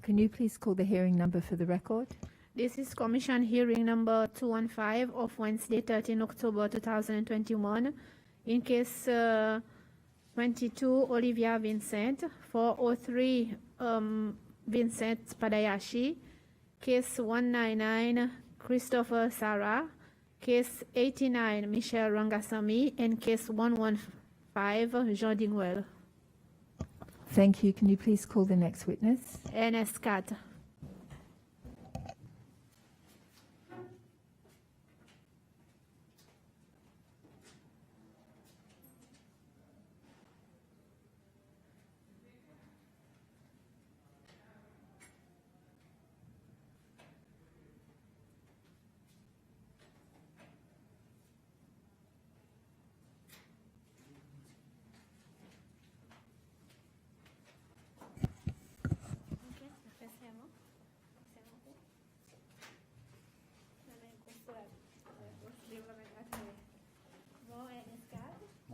Can you please call the hearing number for the record? This is Commission hearing number 215 of Wednesday, 13 October 2021. In case 22, Olivia Vincent. 403, Vincent Padayashi. Case 199, Christopher Sarah. Case 89, Michelle Rangasamy. And case 115, Jean Dingwell. Thank you. Can you please call the next witness? Ernest Cat.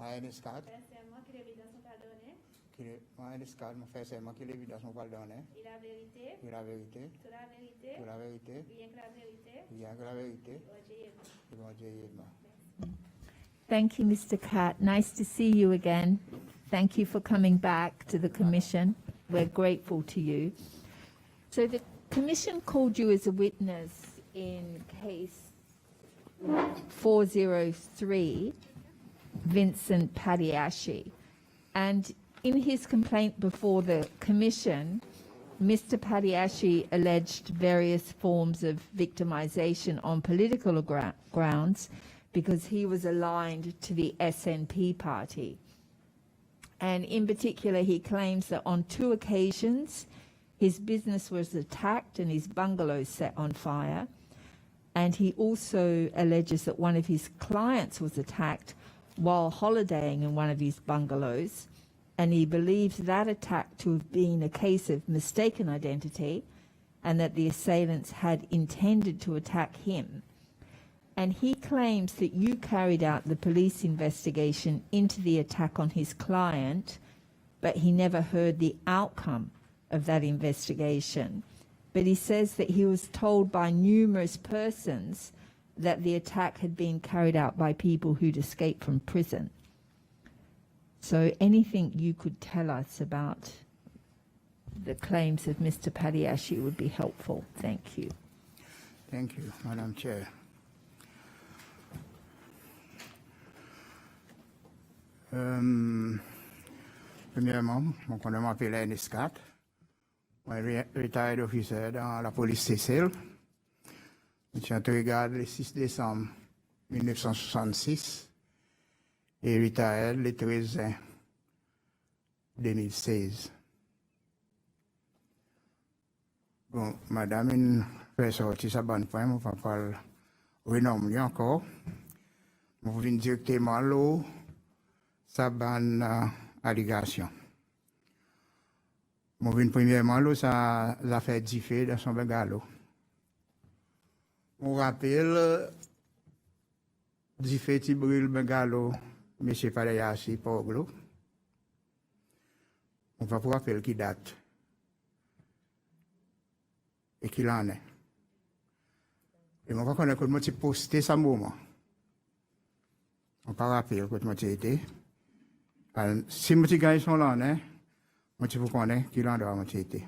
Ernest Cat. Ernest Cat me fait serment que l'évidence nous va le donner. Et la vérité. Et la vérité. Toute la vérité. Toute la vérité. Rien que la vérité. Rien que la vérité. Et bon Dieu aide-moi. Thank you, Mr. Catt. Nice to see you again. Thank you for coming back to the Commission. We're grateful to you. So the Commission called you as a witness in case 403, Vincent Padiashi. And in his complaint before the Commission, Mr. Padiashi alleged various forms of victimization on political grounds because he was aligned to the SNP party. And in particular, he claims that on 2 occasions, his business was attacked and his bungalow set on fire. And he also alleges that one of his clients was attacked while holidaying in one of his bungalows. And he believes that attack to have been a case of mistaken identity and that the assailants had intended to attack him. And he claims that you carried out the police investigation into the attack on his client, but he never heard the outcome of that investigation. But he says that he was told by numerous persons that the attack had been carried out by people who'd escaped from prison. So anything you could tell us about the claims of Mr. Padiashi would be helpful. Thank you. Thank you, Madam Chair. Premièrement, je m'appelle Ernest Cat. Je suis retired officer dans la police Cécile. Je suis entré le 6 décembre 1966 et retired le 13 juin 2016. Bon, madame, une fait sortir sa bonne point, je ne vais pas le renommer encore. Je viens directement là, sa bonne allégation. Je viens premièrement là, ça a fait 10 faits dans son bungalow. Je rappelle 10 faits qui brûlent le bungalow, M. Padayashi, Poglo. On va vous rappeler qui date et qui l'en est. Et on va connaître comment tu posté ce moment. On va rappeler comment tu étais. Si je gagne son l'en est, moi tu vous connais qui l'en doit été.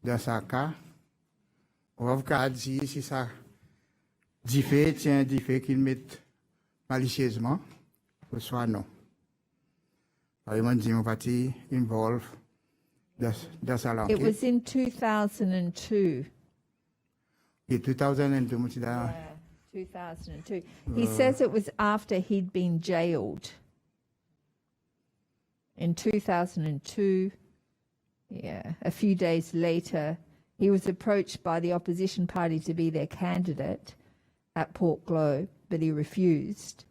Dans ce cas, on va vous dire si ça dit fait, tiens, dit fait qu'ils mettent malicieusement, ou soit non. Par exemple, dit mon parti involved dans sa langue. It was in 2002. In 2002, Yeah, 2002. He says it was after he'd been jailed. In 2002, yeah, a few days later, he was approached by the opposition party to be their candidate at Port Globe, but he refused.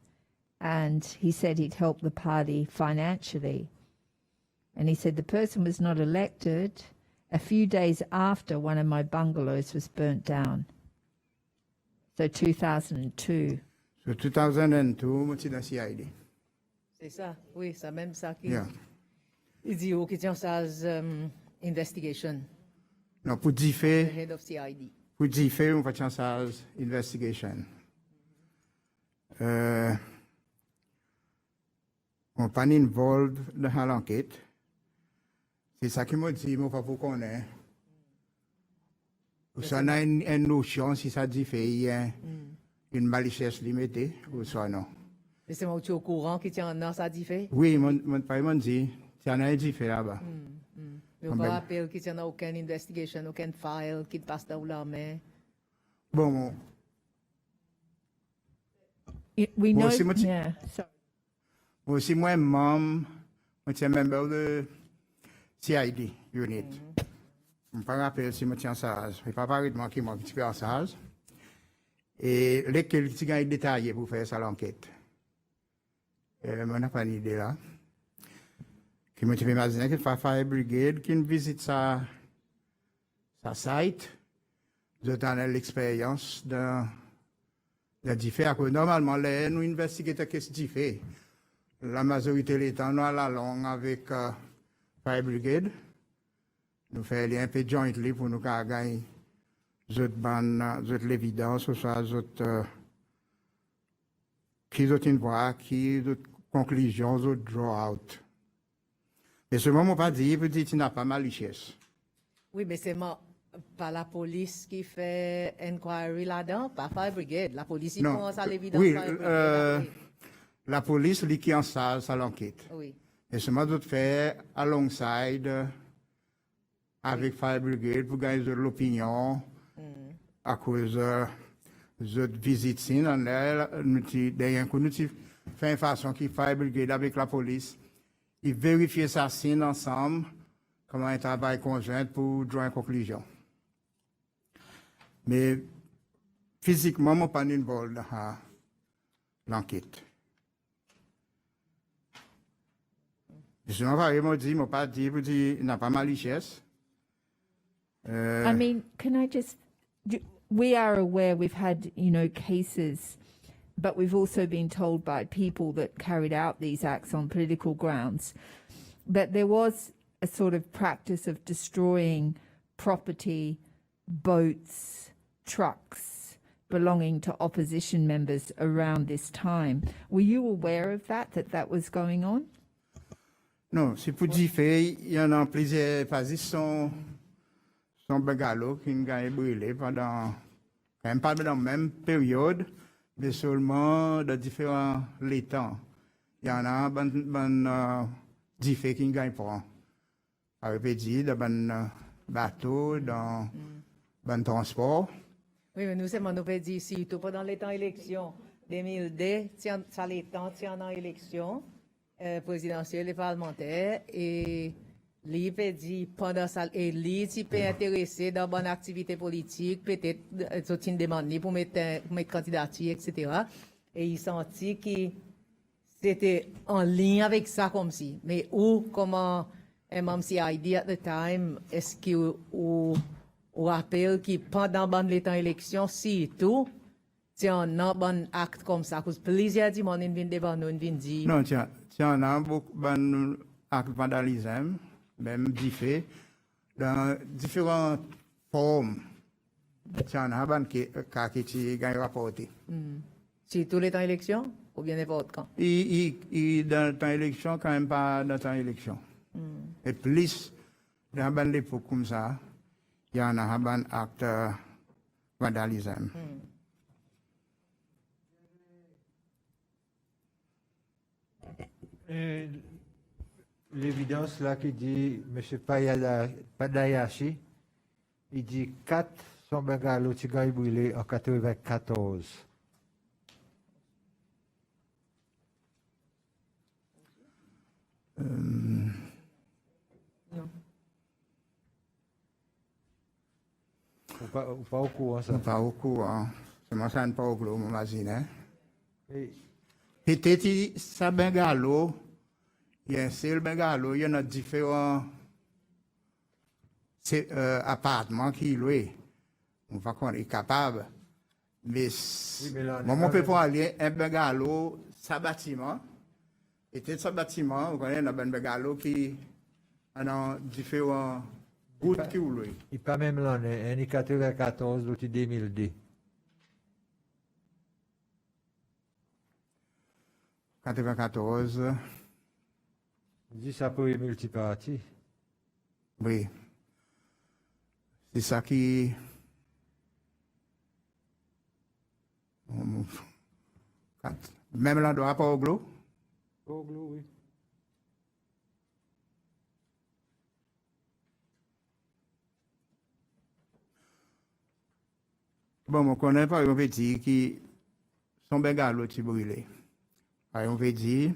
And he said he'd help the party financially. And he said the person was not elected a few days after one of my bungalows was burnt down. So 2002. So 2002, moi, c'est dans CID. C'est ça, oui, c'est même ça qui... Yeah. Il dit où qui tient ça investigation, Non, pour dire the fait, head of CID. pour dire fait, on va chancer investigation. On pas involved dans l'enquête. C'est ça qui m'a dit, moi, pas pour connaître. Ça a une notion si ça dit fait, il y a une malicieuse limitée, ou soit non. Mais c'est moi qui suis au courant qui tient dans ça dit fait. Oui, mon père m'a dit, il y en a un dit fait là-bas. Mais on ne rappelle qu'il n'y a aucune investigation, aucun file qui passe dans la main. Bon, We Well, know. see what you- Yeah. So, moi aussi, moi, maman, je suis membre de CID unit. Je ne me rappelle si je tiens ça. Je ne pas parler de moi qui m'a petit peu en ça. Et lesquels qui ont détaillé pour faire ça l'enquête. Je n'ai pas une idée là. Qui m'a imaginé que la Fire Brigade qui visite sa site, je donne l'expérience de différents. Normalement, nous investiguons ce qui fait. La majorité des temps, nous allons avec Fire Brigade. Nous faisons un peu jointly pour nous gagner l'évidence, ou soit qui ont une voix, qui ont conclusion, draw out. Mais ce moment, pas dit, vous dites qu'il n'a pas malicieuse. Oui, mais c'est pas la police qui fait inquiry là-dedans, pas Fire Brigade. La police, ils pensent à l'évidence. Oui, Fire Brigade, la police, lui, qui en charge à l'enquête. oui. Et ce moment, d'autres fait alongside avec Fire Brigade pour gagner de l'opinion à cause de visite sin en l'air. Nous fait une façon qui Fire Brigade avec la police. Ils vérifient ça sin ensemble, comment un travail conjoint pour draw une conclusion. Mais physiquement, je ne suis pas involved dans l'enquête. Je ne pas dit, il n'a pas malicieuse. I mean, can I just? We are aware we've had, cases, but we've also been told by people that carried out these acts on political grounds that there was a sort of practice of destroying property, boats, trucks belonging to opposition members around this time. Were you aware of that was going on? Non, c'est pour dire fait, il y en a plusieurs positions, son bungalow qui ont brûlé pendant, quand même pas dans la même période, mais seulement dans différents temps. Il y en a des faits qui ont pris. Ça veut dire dans bateau, dans le transport. Oui, mais nous sommes en dit ici, tout pendant les temps élections 2002, ça les temps, tiens en élection présidentielle et parlementaire, et lui peut dire pendant ça, et lui, tu peux intéresser dans bonne activité politique, peut-être, une demande pour mettre candidature, etc. Et il sentit que c'était en ligne avec ça comme si. Mais où, comment, MMCID at the time, est-ce que, ou rappelle que pendant les temps élections, si tout, c'est un bon acte comme ça, parce que plusieurs du monde viennent devant nous, viennent dire. Non, tiens, on a beaucoup d'actes de vandalisme, même des faits, dans différentes formes. Tiens, on a un cas qui est rapporté. Si tous les temps élections, ou bien n'importe quand? Et dans le temps élection, quand même pas dans le temps élection. Et plus, dans l'époque comme ça, il y en a un acte de vandalisme. L'évidence là qui dit M. Padayashi, il dit 4 son bungalow qui ont brûlé en 94. Non. Ou pas au courant ça? Pas au courant. C'est moi, ça n'est pas au courant, m'imagine. Et Peut-être ça bungalow, il y a un seul bungalow, il y en a différents appartements qui louent. On va qu'on est capable. Mais moi, on peut pas aller un bungalow, ça bâtiment. Et peut-être ce bâtiment, on connaît un bungalow qui dans différentes routes qui roulent. Il pas même l'année, en 94 ou 2002. 94, Dis ça pour les multipartis. oui. C'est ça qui. Même l'endroit pas au glo. Oh, oui. Bon, on connaît pas un petit qui son bengalo qui brûlé. On veut dire,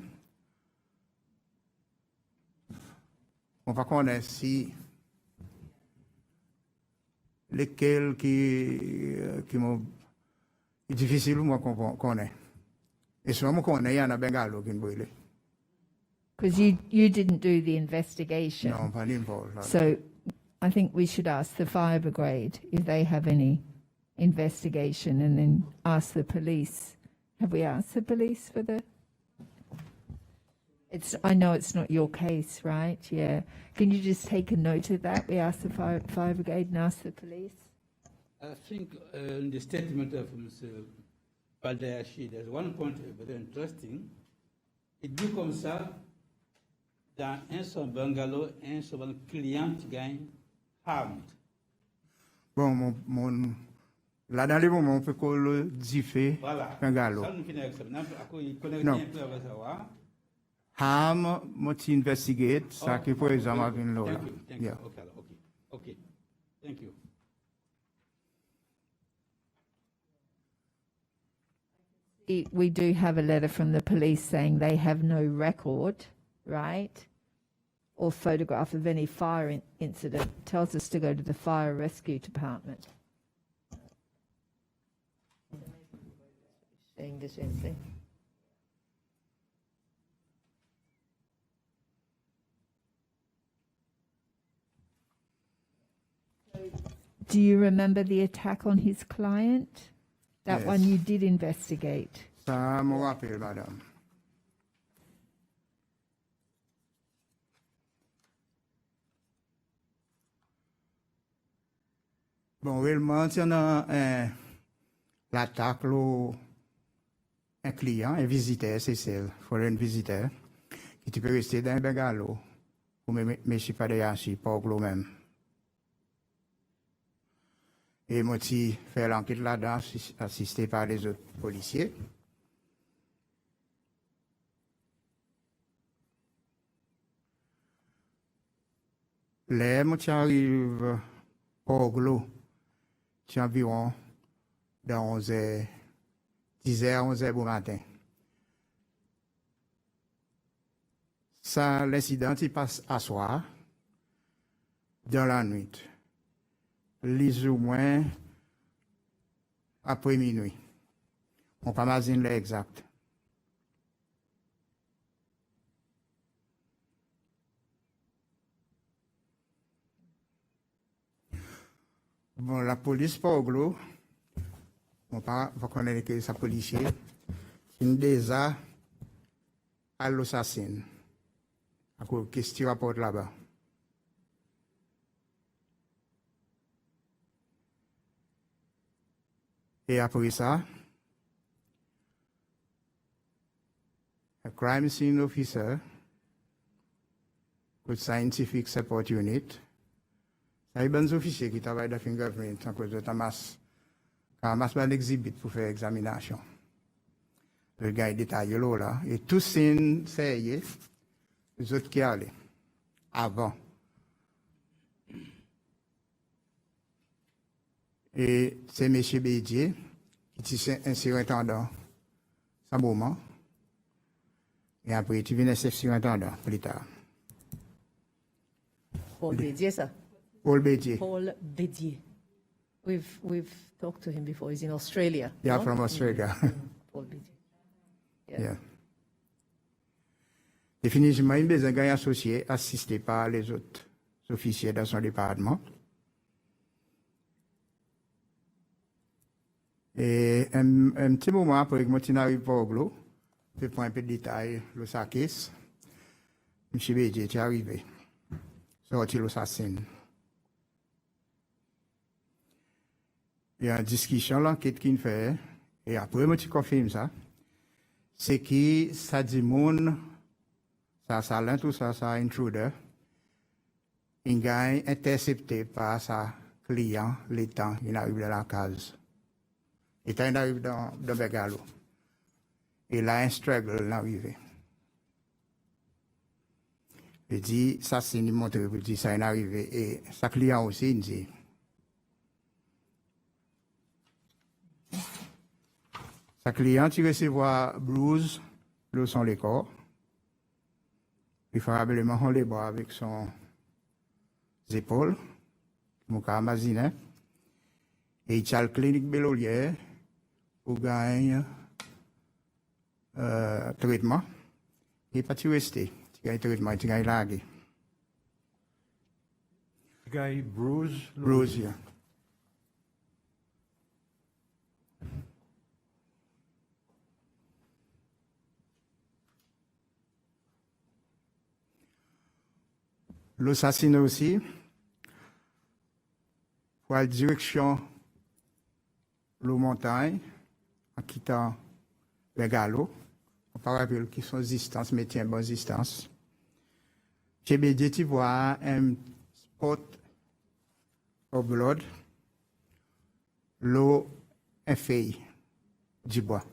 on va connaître si lesquels qui m'ont difficile pour moi qu'on connaît. Et souvent, on connaît, il y en a bengalo qui brûlé. Because you didn't do the investigation. Non, pas n'importe. So I think we should ask the fire brigade if they have any investigation and then ask the police. Have we asked the police for the? I know it's not your case, right? Yeah. Can you just take a note of that? We ask the fire brigade and ask the police. I think in the statement of Mr. Baldayashi, there's one point very interesting. Il dit comme ça, dans un seul bungalow, un seul client gagne harmed. Bon, là, dans les moments, on peut qu'on le diffé Voilà. bengalo. Ça, nous finissons avec ça. Maintenant, il connaît Non. bien plus avec ça. Ouais. Ham, moi, tu investigate, ça Oh, qui, par exemple, okay. avec une loi. Thank you. Yeah. Okay. Thank you. We do have a letter from the police saying they have no record, right? Or photograph of any fire incident. Tells us to go to the fire rescue department. Saying the same thing. Do you remember the attack on his client? That one Yes. you did investigate. Ça me rappelle, madame. Bon, réellement, il y a l'attaque, un client, un visiteur, c'est celle, foreign visiteur, qui peut rester dans un bungalow, ou même, mais je suis pas derrière, pas au glo même. Et moi, j'ai fait l'enquête là-dedans, assisté par les autres policiers. Là, moi, j'arrive au glo, c'est environ dans 11h, 10h, 11h du matin. Ça, l'incident, il passe à soir, dans la nuit. Les ou moins après minuit. On pas imaginer l'exact. Bon, la police pas au glo. On pas connaître que sa policier. Une déjà à l'assassin. À cause question rapporte là-bas. Et après ça, a crime scene officer with scientific support unit, ça y est des officiers qui travaillent dans le fingerprint en cause de Tamas, Tamas va l'exhibit pour faire examination. Le gars est détaillé là, et tout c'est sérieux, les autres qui allaient avant. Et c'est M. Bédier qui est un surintendant, ça moment. Et après, tu viens chef surintendant plus tard. Paul Bédier, ça. Paul Bédier. Paul Bédier. We've talked to him before. He's in Australia. Yeah, no? from Australia. Paul Bédier. Yeah. Définitivement, il a besoin d'un associé assisté par les autres officiers dans son département. Et un petit moment après que je n'arrive pas au glo, je prends un peu de détail, le sac. M. Bédier est arrivé. sorti l'assassin. Il y a une discussion, l'enquête qu'il fait, et après, moi, tu confirmes ça, c'est que ça dit moun, ça l'un tout ça, ça intruder, il gagne intercepté par sa client, l'état, il arrive dans la case. L'état, il arrive dans Begalo. Et là, un struggle l'arrivée. Il dit, ça c'est une montre, il dit, ça est arrivé. Et sa client aussi, il dit, sa cliente, il recevra bruise le son les corps. Il fera probablement les bras avec son épaules, mon cas amazine. Et il a le clinique Bellolière pour gagner traitement. Il n'est pas tout resté. Il gagne traitement, il gagne lagué. Il gagne bruise. Bruise, yeah. L'assassin aussi, pour la direction de la montagne, en quittant les galops, on parle avec qui sont distance, mais tiens, bonne distance. Chez BD, tu vois un spot au blood, l'eau est feuille du bois.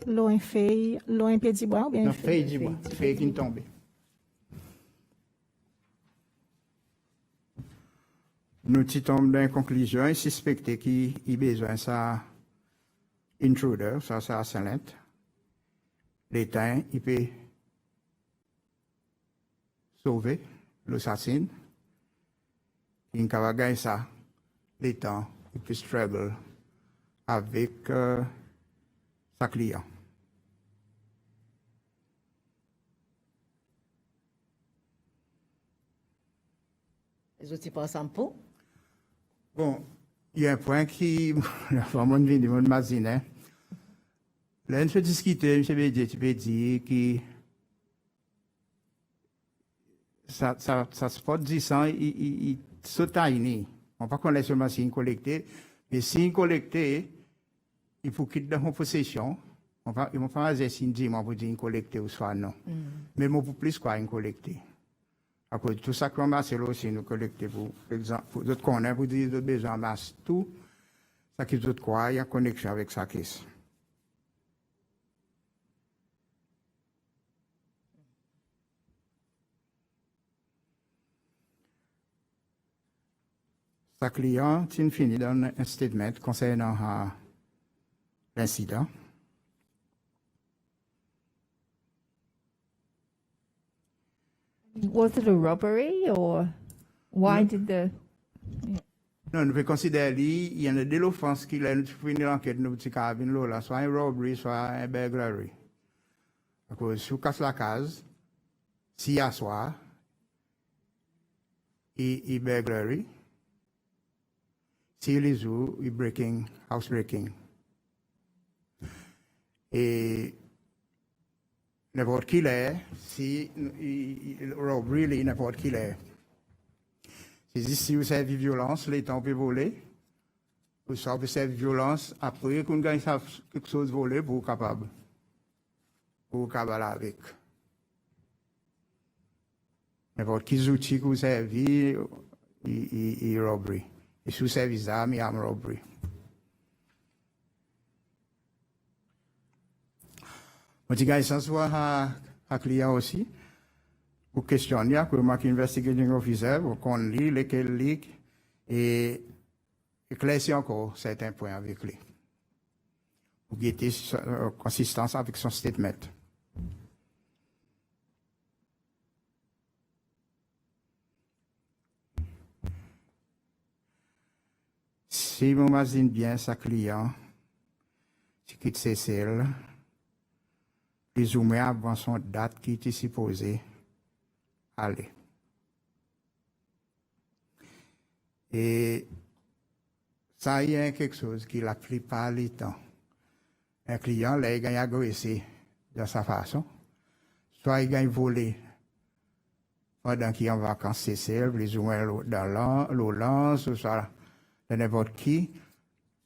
L'eau en feuille, l'eau en pied du bois ou bien Non, en feuille du bois, feuille qui tombe. Nous tombons dans une conclusion et suspecter qu'il a besoin de ça intruder, ça assailant. L'État, il peut sauver l'assassin. Il peut gagner ça. L'État, il peut struggle avec sa client. Les outils pas ensemble pour? Bon, il y a un point qui, la femme vient de mon magazine. Là, on peut discuter, M. Bédier, tu peux dire que ça se peut dire ça, il saute tiny. On ne peut pas connaître seulement si il collecté, mais si il collecté, il faut qu'il dans mon possession. Ils vont pas dire si il dit, moi, pour dire il collecté ou soit non. Mais moi, pour plus quoi, il collecté. À cause de tout ça qu'on masse, là aussi, nous collecter pour exemple, pour d'autres qu'on a, pour dire d'autres besoins, masse tout. Ça qui d'autres quoi, il y a connexion avec sa caisse. Sa client, il finit dans un statement concernant l'incident. Was it a robbery or why did the Non, nous pouvons considérer qu'il y a deux offenses qui ont fini l'enquête de notre cabine là, soit un robbery, soit un burglary. Parce que si on casse la case, s'il y a soit, il burglary, s'il les ouvre, il breaking, housebreaking. Et n'importe qui l'est, si robbery, n'importe qui l'est. Si vous avez violence, les temps peut voler. Vous savez violence, après qu'on gagne quelque chose volé, pour capable. Pour capable avec. N'importe quels outils que vous avez, il robbery. Et si vous avez armes, il y a un robbery. Je dis ça soit à client aussi. Pour questionner, pour moi qui investigating officer, pour qu'on lit lesquels ligues et éclaircir encore certains points avec lui. Pour guetter consistance avec son statement. Si vous imaginez bien sa client, qui quitte ses cells, plus ou moins avant son date qui était supposée aller. Et ça y est quelque chose qui la plupart du temps. un client, là, il gagne agressé de sa façon. Soit il gagne volé pendant qu'il est en vacances, c'est plus ou moins dans l'Olance, ou soit de n'importe qui.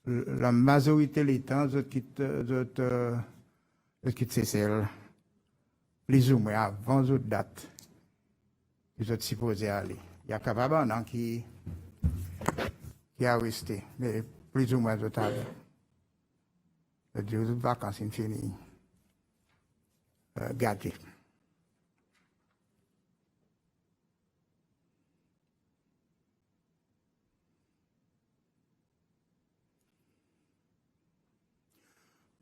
La majorité des temps, je quitte Cécile, plus ou moins avant cette date, ils sont supposés aller. Il y a capable d'un qui a resté, mais plus ou moins de temps. Les deux vacances sont finies, gâtées.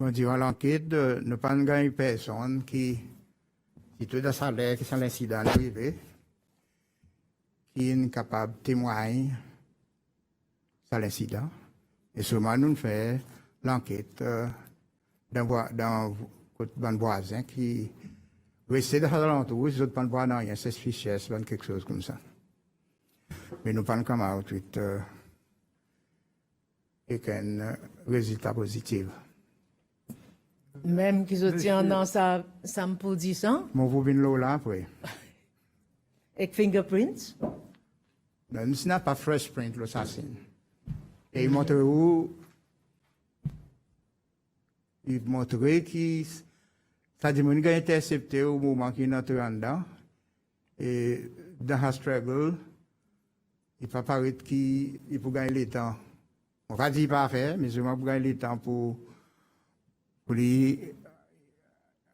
On dit à l'enquête de ne pas gagner personne qui tout de salaire qui sont l'incident arrivé, qui est capable de témoigner sur l'incident. Et seulement nous faisons l'enquête d'un voisin qui restait dans l'alentour, les autres ne voient rien, c'est fichier, c'est quelque chose comme ça. Mais nous parlons comme ça, et qu'un résultat positif. Même qu'ils se tiennent dans sa position, Mon vous venez là après. avec fingerprints. Non, ce n'est pas fresh print l'assassin. Et il montre où il montre que ça dit qu'il a intercepté au moment qu'il est entré en dedans. Et dans la struggle, il peut paraître qu'il peut gagner le temps. On va dire pas faire, mais je vais gagner le temps pour lui.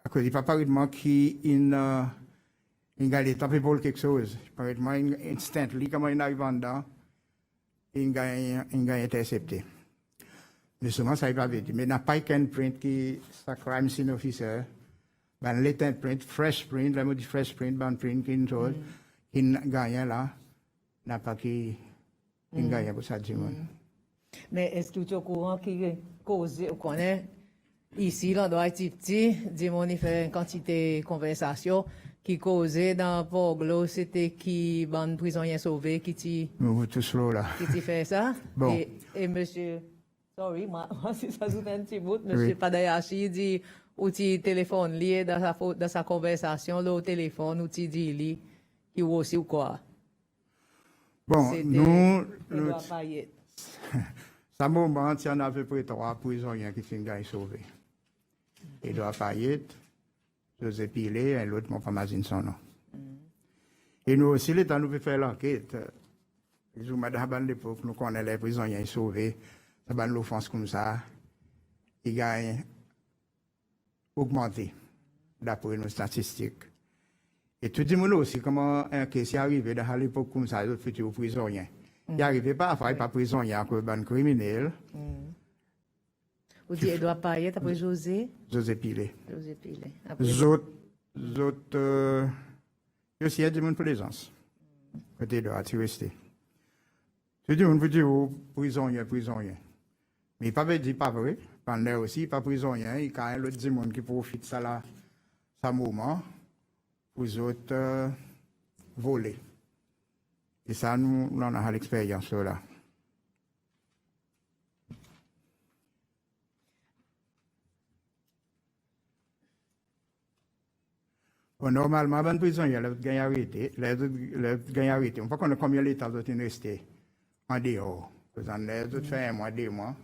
Il peut paraître qu'il gagne le temps pour quelque chose. Il peut paraître instantly, comme il arrive en dedans, il gagne intercepté. Mais souvent, ça ne va pas dire. Mais il n'y a pas qu'un print qui est crime scene officer. Ben, l'état print, fresh print, la mode fresh print, ben print qui est une chose, qui gagne là, n'a pas qui gagne pour ça, du monde. Mais est-ce que tu es au courant qu'il cause, on connaît, ici, l'endroit est petit, dis-moi, il fait une quantité de conversation qui causait dans Poglo, c'était qui, bon prisonnier sauvé, qui Nous, tout slow là. fait ça. Bon. Et monsieur, sorry, moi, si ça joue un petit bout, monsieur Oui. Padayashi dit, ou tu téléphone lié dans sa conversation, le téléphone, ou tu dis, lui, qui aussi ou quoi. Bon, C'était nous, Edouard Payet. ça moment, il y en a à peu près 3 prisonniers qui sont sauvés. Edouard Payet, José Pilé, et l'autre, mon pas son nom. Et nous aussi, le temps nous faire l'enquête, les jours à l'époque, nous connaissons les prisonniers sauvés, ça va l'offense comme ça, ils gagnent augmenté, d'après nos statistiques. Et tout le monde aussi, comment un cas est arrivé à l'époque comme ça, les futurs prisonniers. Il n'arrivait pas à faire pas prisonnier comme un criminel. Vous dites Edouard Payet, après José Pilé. José Pilé. Les autres, il y a aussi des gens de plaisance. Côté de tu resté. Tout le monde veut dire prisonnier. Mais il ne peut pas dire pas vrai. Pendant aussi, pas prisonnier. Il y a l'autre monde qui profite de ça là, ça moment, pour les autres voler. Et ça, nous on a l'expérience là. Bon, normalement, dans la prison, il y a les gagnants arrêtés. On ne connaît combien d'États sont restés en dehors. Les autres font 1 mois, 2 mois.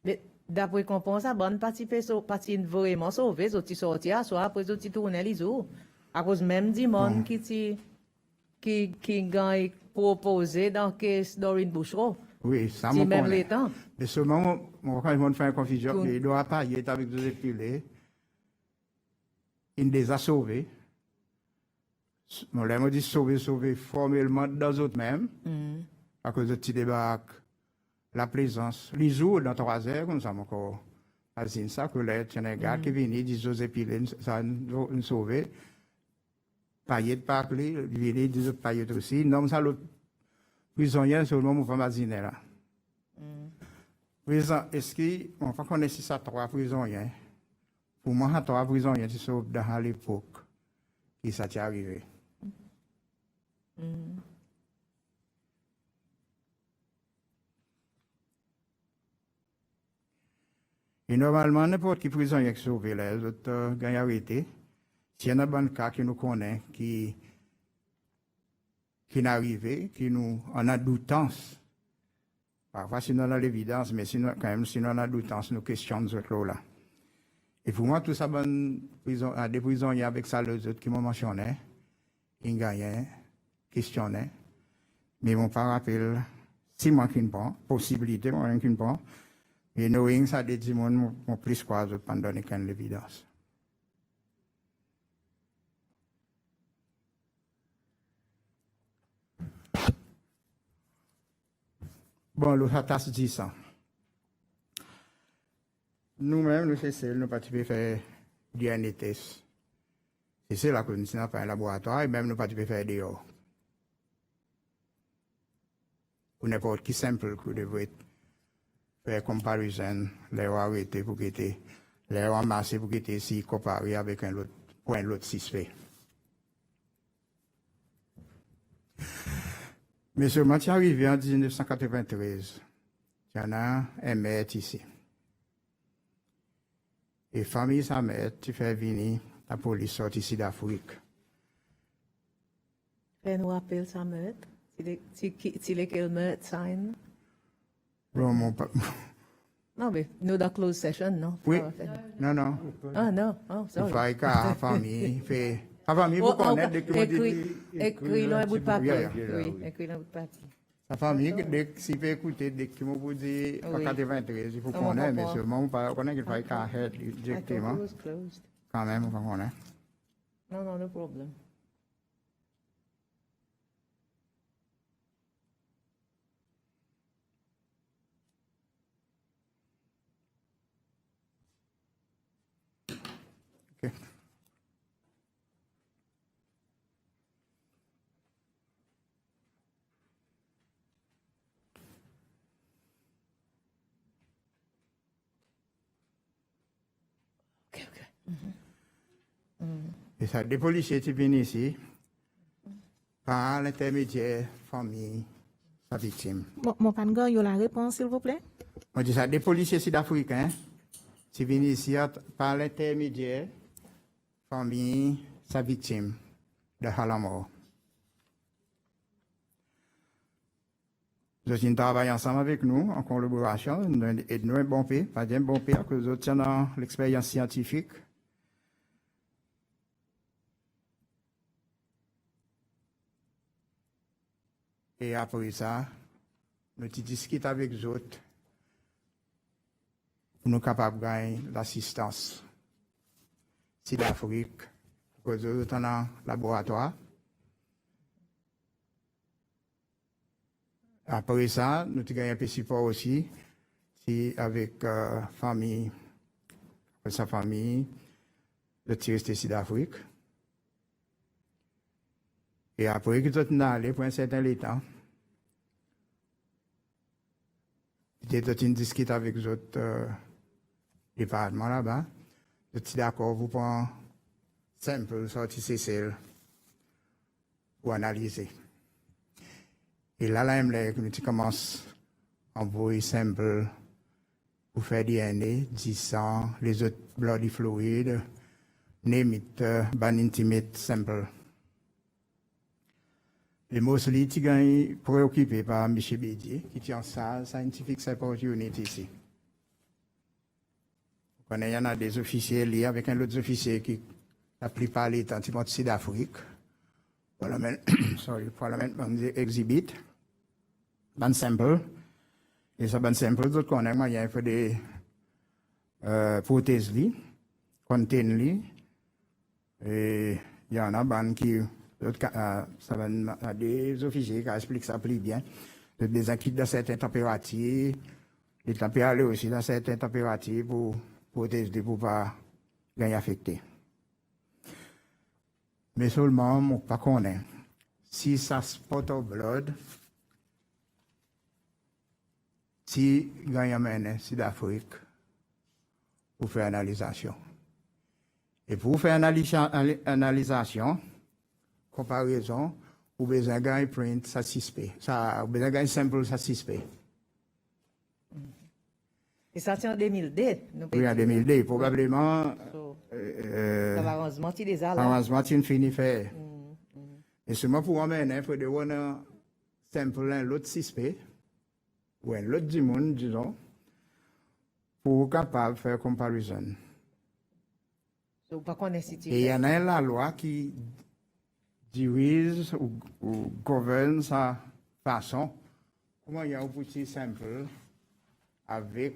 Mais d'après qu'on pense, la bonne partie vraiment sauvée, ils sont sortis, soit après ils tournent les jours. À cause même du monde qui gagne proposé dans le cas d'Orine Bouchereau. Oui, ça Si me même connaît. les temps. Mais seulement, quand ils vont faire une confusion, il doit pas y être avec deux épilés. Il les a sauvés. On leur dit sauver formellement dans autres mêmes. À cause de petit débarque, la plaisance. Les jours, dans 3 heures, comme ça, encore. C'est ça que là, il y a un gars qui vient, il dit José Pilé, ça nous sauver. Payet par clé, il vient, il dit Payet aussi. Non, ça, l'autre prisonnier, c'est le moment où on va dîner là. Est-ce qu'on va connaître ça, 3 prisonniers? Pour moi, 3 prisonniers qui sont dans l'époque qui ça t'est arrivé. Et normalement, n'importe qui prisonnier qui sauvé, les autres gagnent arrêté. S'il y a un bon cas qui nous connaît, qui n'arrive, qui nous en a doutance, parfois sinon on a l'évidence, mais sinon, quand même, sinon on a doutance, nous questionnons ce là. Et pour moi, tout ça, des prisonniers avec ça, les autres qui m'ont mentionné, ils gagnent, questionnaient, mais ils m'ont pas rappelé, si moi qui ne prends, possibilité, moi qui ne prends, mais knowing ça, des gens m'ont plus quoi, je peux donner qu'une l'évidence. Bon, le Hatas dit ça. Nous-mêmes, nous faisons, nous participons faire DNA test. C'est là que nous n'avons pas un laboratoire et même nous participons faire des dehors. Pour n'importe qui simple que devrait faire comparaison, les arrêtés pour quitter, les ramasser pour quitter si comparé avec un autre point, l'autre suspect. Mais ce match est arrivé en 1993. Il y en a un maître ici. Et famille sa maître, tu fais venir la police sortie ici d'Afrique. Fais-nous appeler sa meute. Si les qu'elle meute, sign. Bon, Non, mais nous dans closed session, non? oui, non. Ah, non, oh, Il sorry. faut que la famille fait. La famille, vous connaissez dès que Écris un bout de papier. Oui, Oui, écris un bout de papier. la famille, dès que s'il peut écouter, dès que vous dit en Oui. 93, il faut Non, connaître, on mais comprend. seulement, on connaît qu'il faut qu'il I directement. thought it was closed. Quand même, on va connaître. Non, no problem. OK. Et ça, des policiers qui viennent ici, par l'intermédiaire famille, sa victime. Mon pan yo la réponse, s'il vous plaît. On dit ça, des policiers sud-africains, qui viennent ici par l'intermédiaire famille, sa victime de Halamor. Ils travaillent ensemble avec nous, en collaboration, et nous un bon pays, pas un bon pays, à cause de dans l'expérience scientifique. Et après ça, nous discutons avec les autres pour nous capables de gagner l'assistance Sud-Afrique, parce que nous sommes dans le laboratoire. Après ça, nous avons gagné un peu de support aussi avec famille, sa famille, le tiriste Sud-Afrique. Et après que nous sommes allés pour un certain temps, nous avons discuté avec les autres départements là-bas. Nous sommes d'accord pour prendre simple sortie CCL pour analyser. Et là, nous commençons à envoyer simple pour faire DNA, 10 ans, les autres bloody fluides, name it, ban intimate sample. Les mostly, tu gagnes préoccupé par M. Bédier, qui tient ça, Scientific Support Unit ici. Il y en a des officiers liés avec un autre officier qui la plupart des temps, de Sud-Afrique. Parlement exhibit, ban sample. Et ça, ban sample, d'autres qu'on a, il y a des prothèses, contiennent, et il y en a ban qui. Ça va des officiers qui expliquent ça plus bien. Des inquiétudes dans certaines températures, les températures aussi dans certaines températures pour protéger pour ne pas gagner affecté. Mais seulement, je ne sais pas connaître. Si ça spot au blood, si gagne amène Sud-Afrique pour faire analysation. Et pour faire analysation, comparaison, ou besoin d'un print satisfait. Ça, ou besoin d'un sample satisfait. Et ça, c'est en 2002. Nous Oui, en 2002, probablement, So, ça va arrangement, tu les as là. arrangement, tu finis faire. Et seulement pour amener, il faut de voir simple un l'autre suspect, ou un autre du monde, disons, pour capable de faire comparaison. So, pas qu'on est si tu Et il y fais. en a la loi qui dirige ou gouverne sa façon. Comment il y a un petit simple avec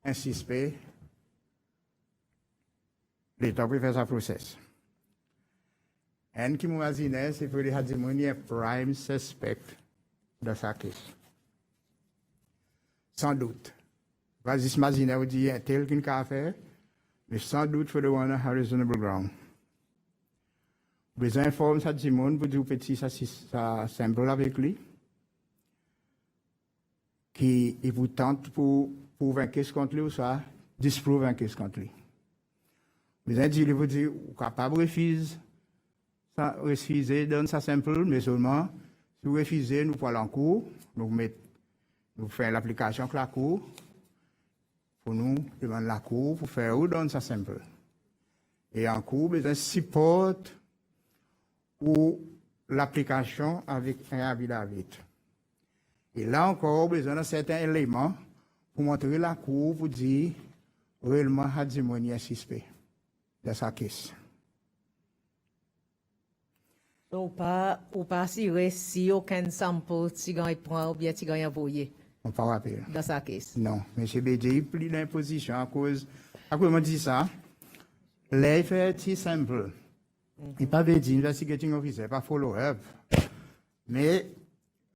un suspect, l'État peut faire sa process. Et qui m'imagine, c'est pour les Hadimoni un prime suspect dans sa case. Sans doute. Vas-y, s'imaginer, on dit un tel qu'il a fait, mais sans doute, il faut avoir un reasonable ground. Vous informez ça du monde pour dire petit ça simple avec lui, qui il vous tente pour un case contre lui ou ça, disprove un case contre lui. Vous avez dit, il vous dit, vous capable de refuser, donne ça simple, mais seulement, si vous refusez, nous prenons en cours, nous faisons l'application avec la cour, pour nous demander la cour, pour faire ou donne ça simple. Et en cours, vous avez support ou l'application avec un affidavit. Et là encore, besoin de certains éléments pour montrer la cour pour dire réellement Hadimoni est suspect de sa caisse. So, ou pas assurer si aucun sample tu gagnes prend ou bien tu gagnes envoyé On ne peut pas rappeler. dans sa caisse. Non, M. BD, il plie l'imposition à cause on dit ça, les faits sont simples. Il pas veut dire investigating officer, pas follow-up. Mais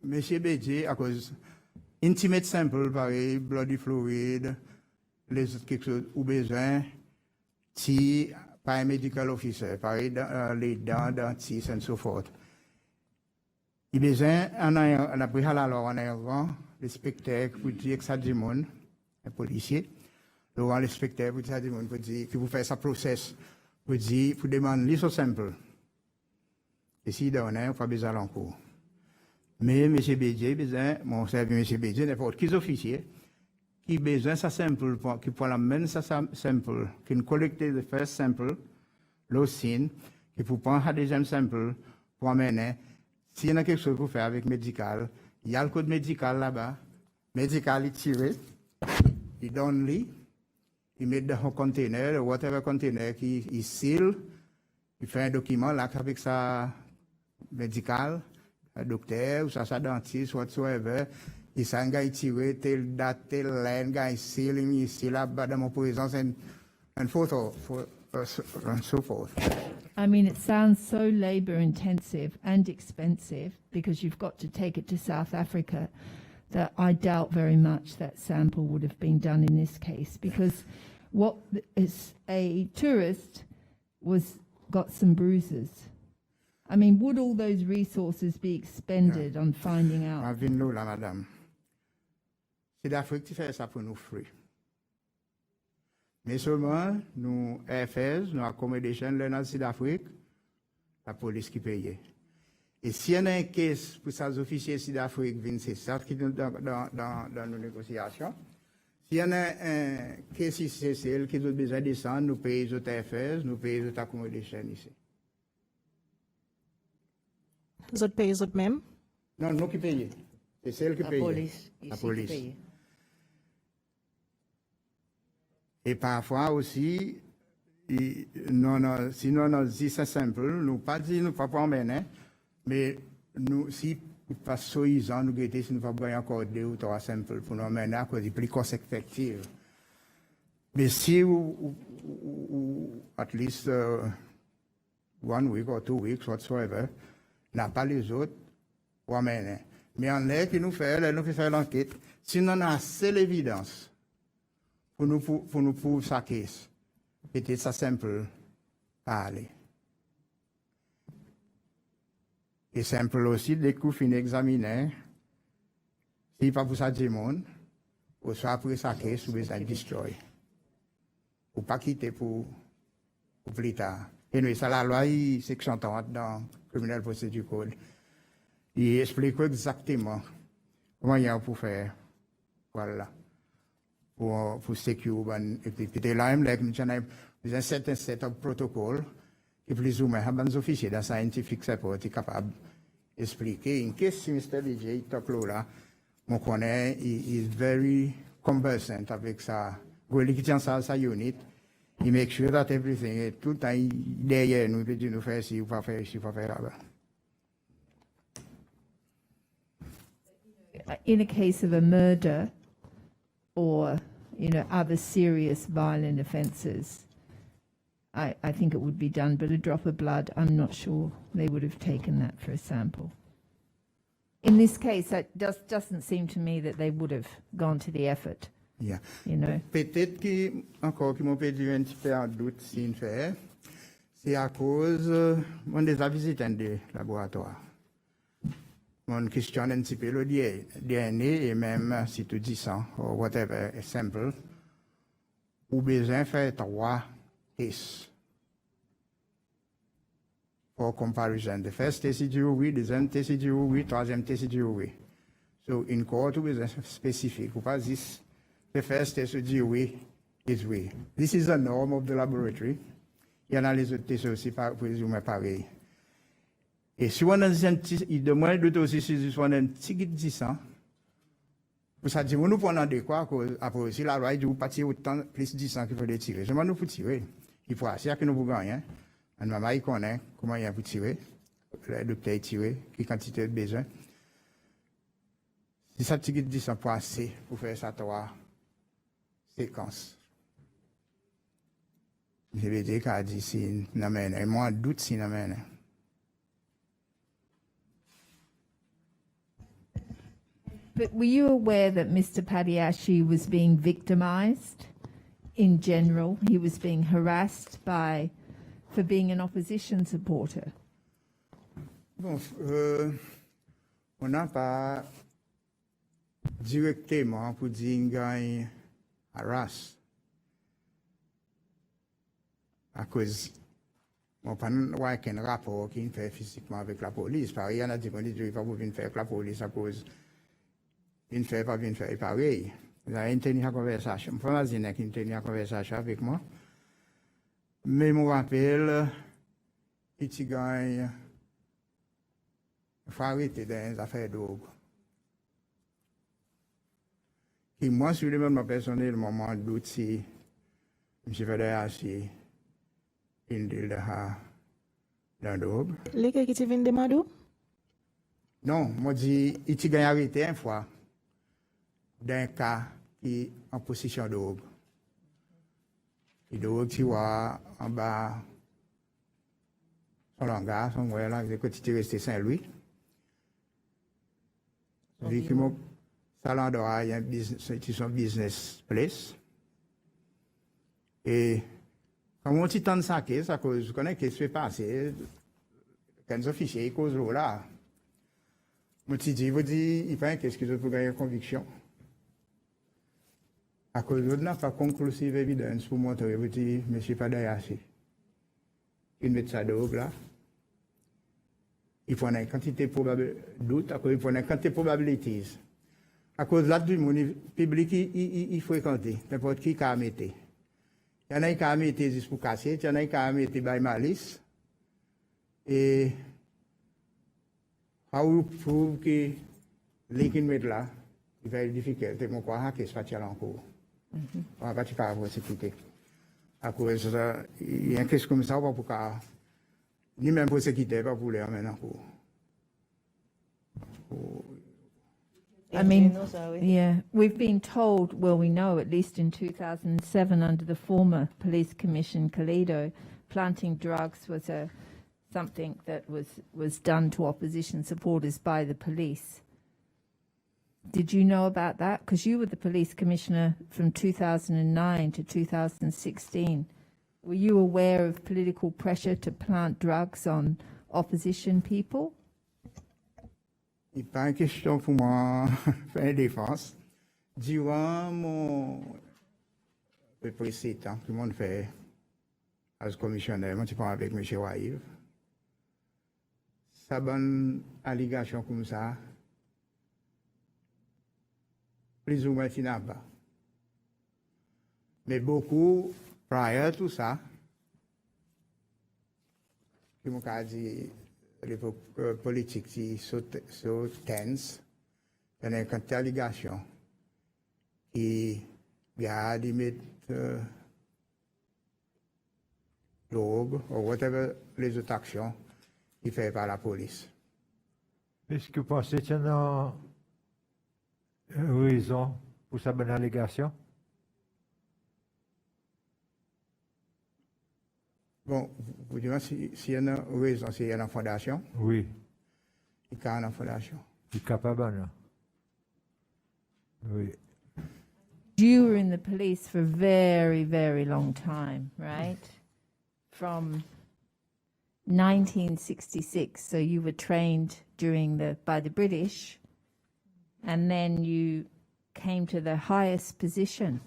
M. BD, à cause intimate simple, pareil, bloody fluid, les autres quelque chose ou besoin, si pas un medical officer, pareil, les dents, dentiste, et so forth. Il besoin, on a pris à la loi en avant, le spectacle pour dire que ça du monde, un policier, le spectacle pour dire ça du monde, pour dire que vous faites sa process, pour dire, pour demander l'issue simple. Et si on a pas besoin d'encours. Mais M. Bédier, mon service M. Bédier, n'importe qui officier, qui besoin ça simple, qui prend la même ça simple, qui collecte le first sample, l'ocine, qui pour prendre la deuxième sample, pour amener, s'il y a quelque chose pour faire avec médical, il y a le code médical là-bas, médical est tiré, il donne lui, il met dans un container, whatever container, il seal, il fait un document là avec sa médical, un docteur, ou ça dentiste, whatsoever, il s'en a tiré, telle date, telle laine, il seal, il seal là-bas dans mon présence, and photo, and so forth. I mean, it sounds so labor intensive and expensive because you've got to take it to South Africa that I doubt very much that sample would have been done in this case because what is a tourist got some bruises. I mean, would all those resources be expended on finding out? Avine-nous là, madame. C'est d'Afrique qui fait ça pour nous free. Mais seulement, nous, AFS, nous accommodation, dans le Sud-Afrique, la police qui paye. Et s'il y a un case pour ces officiers Sud-Afrique, c'est ça qui est dans nos négociations. S'il y a un case ici, c'est elle qui a besoin de descendre, nous payons les AFS, nous payons les accommodation ici. Les autres pays, les autres même. Non, nous qui payons. C'est celle qui La paye. police, La ici, qui police. paye. Et parfois aussi, si nous dit c'est simple, nous pas dit nous pas emmener, mais nous si pas soyez nous guetter si nous pas bien encore 2 ou 3 simples pour nous emmener à cause plus cost effective. Mais si ou at least 1 week or 2 weeks whatsoever, n'a pas les autres pour emmener. Mais en l'air qui nous fait l'enquête, si nous avons assez l'évidence pour nous prouver sa case. Peut-être ça simple, pas aller. Et simple aussi, dès que vous finissez d'examiner, si pas pour ça du monde, ou soit après sa case, vous besoin de destroy. Ou pas quitter pour plus tard. Et nous, ça la loi, section 30 dans le Criminal Procedure Code. Il explique exactement comment il y a pour faire Voilà. Pour sécuriser une activité. Là, nous avons un certain set of protocole qui plus ou moins les officiers dans scientifique support sont capables d'expliquer. En cas si Mr. DJ là, on connaît, il est very conversant avec ça. Il tient ça sa unit. Il make sure that everything est tout le temps derrière nous, il dit nous faire ci, ou pas faire ici, ou pas faire là-bas. In a case of a murder or, other serious violent offences, I think it would be done, but a drop of blood, I'm not sure they would have taken that for a sample. In this case, that doesn't seem to me that they would have gone to the effort. Yeah. Peut-être qui m'ont perdu un petit peu en doute s'il fait, c'est à cause, on les a visités des laboratoires. On questionne un petit peu le DNA et même si tu dis ça, ou whatever, sample, ou besoin de faire 3 tests. For comparison, the first test is oui, the second test is oui, troisième test is oui. So in court, we are specific. Because this, the first test is oui, is oui. This is a norm of the laboratory. Il y en a les autres tests aussi, plus ou moins pareil. Et si on a il demande de aussi si on a un petit guide 10 ans, pour ça dire, nous prenons de quoi, après aussi la loi dit, vous partir autant, plus 10 ans qu'il faut les tirer. Seulement nous faut tirer. Il faut assez que nous pouvons gagner. Un maman, il connaît comment il y a pour tirer. Le docteur est tiré, quelle quantité de besoin. Si ça petit guide 10 ans pour assez, pour faire ça 3 séquences. Je vais dire qu'à dire si n'amène, et moi, doute si n'amène. But were you aware that Mr. Padiashi was being victimized in general? He was being harassed for being an opposition supporter? Bon, on n'a pas directement pour dire qu'il gagne harass. À cause, on pas un rapport qui fait physiquement avec la police. Pareil, il y en a dit qu'on dit qu'il ne faut pas venir faire avec la police à cause. Il ne fait pas bien faire pareil. Vous avez tenu la conversation. Je ne sais pas qui a tenu la conversation avec moi. Mais je me rappelle, il gagne. Il faut arrêter dans les affaires de drogue. Et moi, sur le même personnellement, je doute si M. Padiashi il dit dans la drogue. Les qui te viennent de Madou? Non, moi, je dis, il gagne arrêté une fois. D'un cas qui est en position de drogue. Et de drogue, tu vois, en bas, son langage, son moyen là, que tu es resté Saint-Louis. Vu que mon salon d'or, il y a un business place. Et quand on t'y tente ça, c'est à cause, je connais qu'est-ce qui se fait passer. Quand les officiers, ils causent là. Moi, tu dis, vous dites, il pense qu'est-ce que je peux gagner conviction. À cause de n'a pas conclusive évidence pour montrer, vous dites, M. Padiashi, il met ça de haut là. Il faut une quantité de doute, à cause il faut une quantité de probabilités. À cause là du monde public, il fréquente, n'importe qui a mettre. Il y en a qui a mis juste pour casser, il y en a qui a mis by malice. Et, how prouve que les qui mettent là, il va être difficile, c'est mon croire que ça tient encore. On va pas te faire avoir sécurité. À cause de ça, il y a quelque chose comme ça, pour qu'à, ni même pour sécurité, pas pour les maintenant. I mean, yeah, we've been told, well, we know at least in 2007 under the former police commission, Kalido, planting drugs was something that was done to opposition supporters by the police. Did you know about that? Because you were the police commissioner from 2009 to 2016. Were you aware of political pressure to plant drugs on opposition people? Il n'est pas une question pour moi faire une défense. Durant mon à peu près 7 ans que je fais als commissionnaire, je parle avec M. Waïv. Ça bonne allégation comme ça. plus ou moins finalement. Mais beaucoup, prior tout ça, comme on a dit, l'époque politique, c'est so tense, il y a une quantité d'allégations qui a des mettre l'aube ou whatever les autres actions qui fait par la police. Est-ce que vous pensez qu'il y a une raison pour sa bonne allégation? Bon, vous dites s'il y a une raison, s'il y a une fondation, Oui, il y a une fondation. il est capable, non? Oui. You were in the police for a very, very long time, right? From 1966. So you were trained by the British, and then you came to the highest position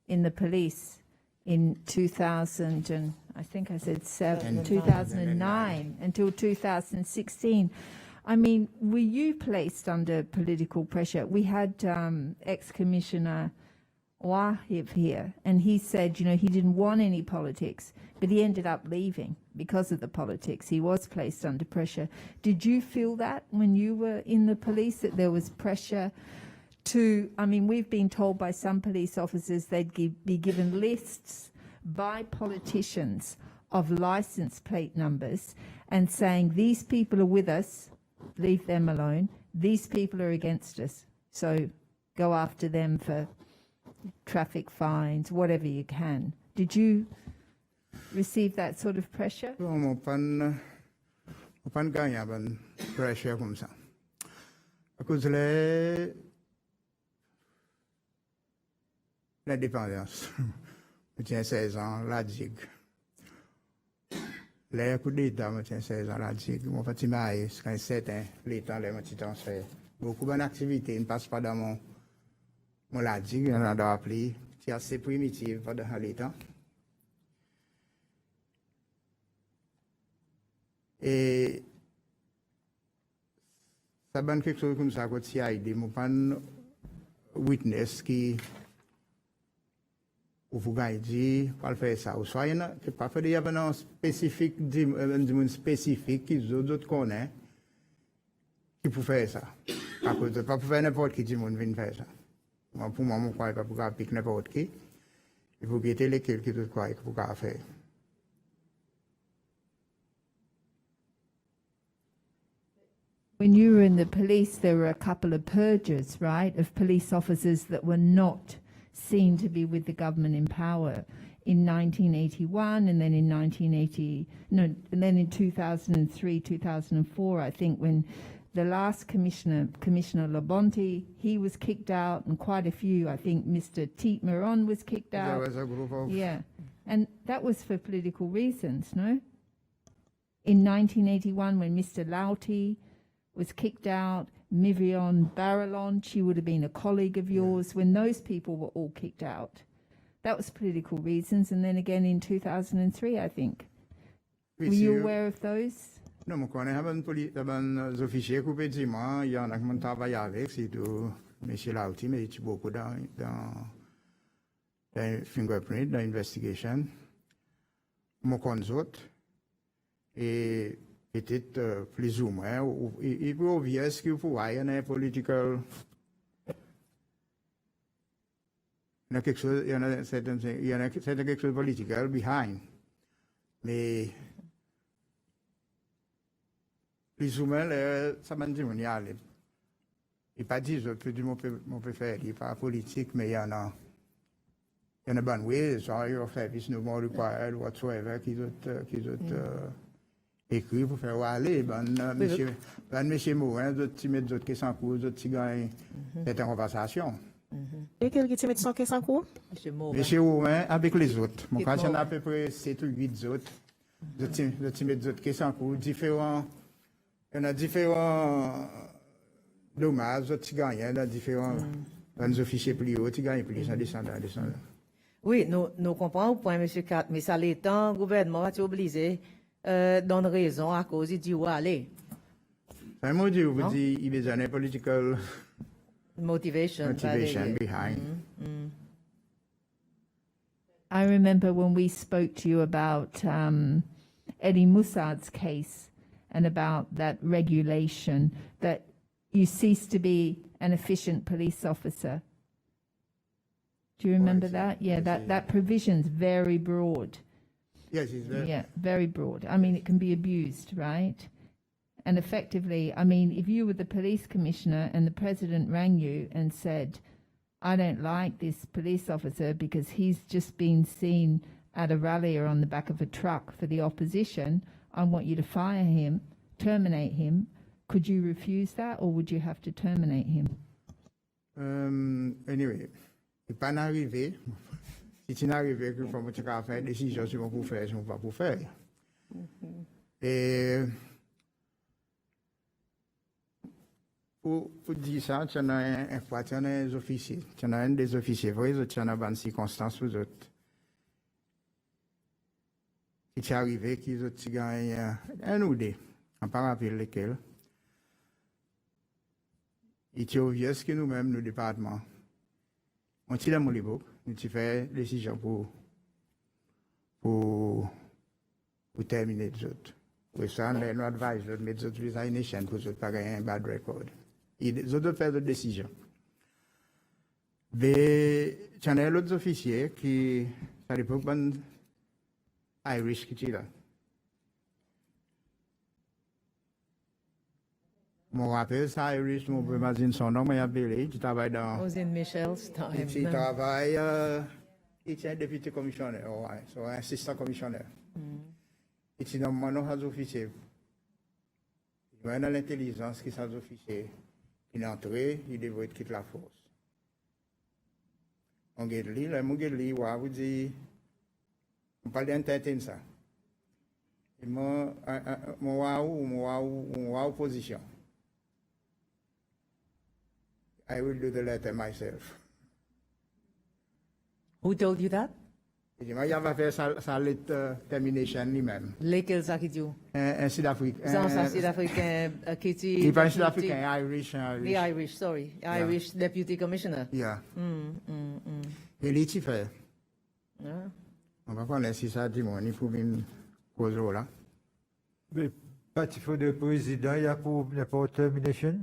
in the police in 2000 and I think I said 2009 until 2016. I mean, were you placed under political pressure? We had ex-commissioner Wahib here, and he said, you know, he didn't want any politics, but he ended up leaving because of the politics. He was placed under pressure. Did you feel that when you were in the police, that there was pressure to, I mean, we've been told by some police officers they'd be given lists by politicians of license plate numbers and saying, these people are with us, leave them alone. These people are against us, so go after them for traffic fines, whatever you can. Did you receive that sort of pressure? On pas gagné une pressure comme ça. À cause de l'indépendance, je tiens 16 ans, la digue. Les coups d'État, je tiens 16 ans, la digue. Mon petit mari, c'est quand certain, l'État, les petits transferts. Beaucoup bonnes activités ne passent pas dans mon la digue, on a appelé, c'est assez primitif pendant l'État. Et ça donne quelque chose comme ça, quand il y a des witness qui ou vous gagnez dit pas faire ça ou soit il y a pas fait un spécifique spécifique qui d'autres connaissent qui peut faire ça à cause de pas pour faire n'importe qui dit monde vient faire ça moi pour moi je crois pas pour piquer n'importe qui il faut guetter lesquels qui d'autres croient pour faire. When you were in the police, there were a couple of purges, right, of police officers that were not seen to be with the government in power in 1981 and then in 2003, 2004, I think, when the last Commissioner Labonte, he was kicked out, and quite a few, I think Mr. Teet Maron was kicked out. There was a group of... Yeah, and that was for political reasons, no? In 1981, when Mr. Lauti was kicked out, Mivion Barallon, she would have been a colleague of yours, when those people were all kicked out. That was political reasons, and then again in 2003, I think. Were you aware of those? Non, je connais des officiers qui peuvent dire, il y en a qui travaillent avec, c'est tout, M. Lauti, mais il y a beaucoup dans fingerprint, dans investigation. Je connais autres, et peut-être plus ou moins, il peut obvious qu'il faut avoir un political. Il y a quelque chose, il y a quelque chose de politique behind. Mais plus ou moins, ça m'a dit, il y a pas dit, je peux dire, mon préféré, il n'est pas politique, mais il y en a bonne way, genre, your service no more required whatsoever, qu'ils ont écrit pour faire aller, monsieur Morin, d'autres mettre d'autres questions en cours, d'autres gagnent cette conversation. Et quel qui met son caisse en cours? Monsieur Morin avec les autres. Mon cas, j'en ai à peu près 7 ou 8 autres. D'autres mettre d'autres questions en cours, différents. Il y en a différents dommages, d'autres gagnent, dans différents officiers plus hauts, qui gagnent plus, en descendant. Oui, nous comprenons le point, M. Kat, mais ça l'étant, le gouvernement va être obligé de donner raison à cause du dit où aller. Un mot dit, vous dites, il y a des political Motivation. motivation behind. I remember when we spoke to you about Eddie Mussad's case and about that regulation, that you ceased to be an efficient police officer. Do you remember see. that? Yeah, I see. that provision's very broad. Yes, it's very. Yeah, very broad. I mean, it can be abused, right? And effectively, I mean, if you were the police commissioner and the president rang you and said, I don't like this police officer because he's just been seen at a rally or on the back of a truck for the opposition, I want you to fire him, terminate him. Could you refuse that, or would you have to terminate him? Anyway, il pas n'arrivé. Si tu n'arrives que comme tu as fait décision sur mon pour faire, sur pas pour faire. Et pour dire ça, tu en as un officier, tu en as un des officiers, vrai, tu en as une circonstance aux autres. Si tu arrivé qu'ils ont gagné un ou deux, en pas rappeler lesquels. Il est obvious que nous-mêmes, nos départements, on tire mon livre, nous faisons décision pour terminer les autres. Pour ça, nous advisons de mettre les autres resignation pour ne pas gagner un bad record. Et les autres font des décisions. Mais il y a l'autre officier qui, à l'époque, Irish qui est là. Je me rappelle, ça, Irish, je peux imaginer son nom, il appelé, il travaille dans. Was in Michel's time. Il travaille, il est député commissionnaire, ouais, so assistant commissionnaire. Il est dans mon officier. Il a l'intelligence qui sont officiers. Il est entré, il devrait quitter la force. On regarde lui, là, on regarde lui, on dit, on parle d'entertainer ça. Et moi, opposition. I will do the letter myself. Who told you that? Et il va faire sa lettre termination lui-même. Lesquels ça qui dit? Un Sud-Africain. Un Sud-Africain qui dit. Il n'est pas un Sud-Africain, Irish. The Irish, sorry. Irish Deputy Commissioner. Yeah. Et lui, tu fais. Ah. On va connaître si ça dit, il faut une cause là. Mais pas il faut de président, il y a pour termination.